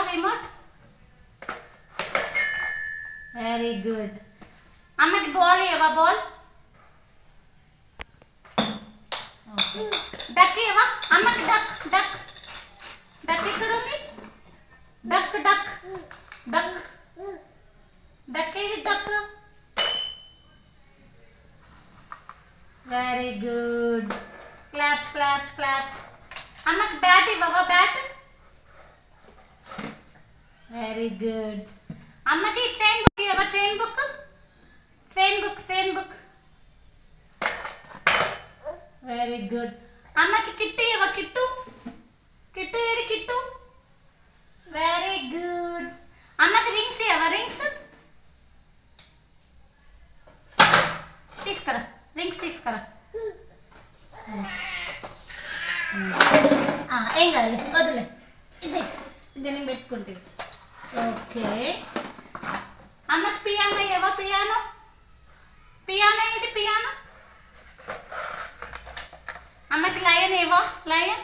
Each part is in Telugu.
రిమోట్ వెరీ గుడ్ అమ్మకి బాల్ ఇవ్వవా బాల్ ఓకే డక్ ఇవ్వవా అమ్మకి డక్ డక్ డక్ ఇక్కడ ఉంది డక్ డక్ డక్ డక్ ఇది duck very good claps claps claps అమ్మకి బ్యాట్ ఇవ్వవా బ్యాట్ వెరీ గుడ్ అమ్మకి ట్రైన్ బుక్ ఇవ్వవా train book train book train book very good అమ్మకి కిట్టు ఇవ్వ కిట్టు కిట్టు ఏడి కిట్టు వెరీ గుడ్ అమ్మకి రింగ్స్ ఇవ్వవా రింగ్స్ తీసుకురా రింగ్స్ తీసుకురా ఏం కాదు వదిలే ఇది నేను పెట్టుకుంటే ఓకే అమ్మకి పియానో ఇవ్వవా పియానో పియానో ఇది పియానో అమ్మకి లయన్ ఇవ్వ lion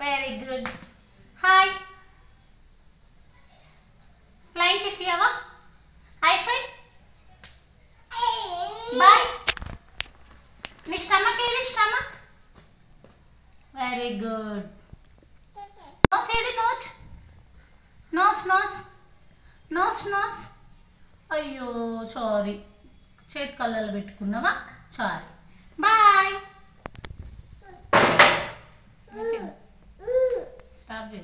very good hi flying kiss ఇవ్వవా హై ఫై బాయ్ నీ స్టమక్ ఏది స్టమక్ వెరీ గుడ్ నోస్ ఏది nose nose nose nose nose అయ్యో సారీ చేతి కళ్ళలో పెట్టుకున్నావా సారీ బాయ్ స్టాప్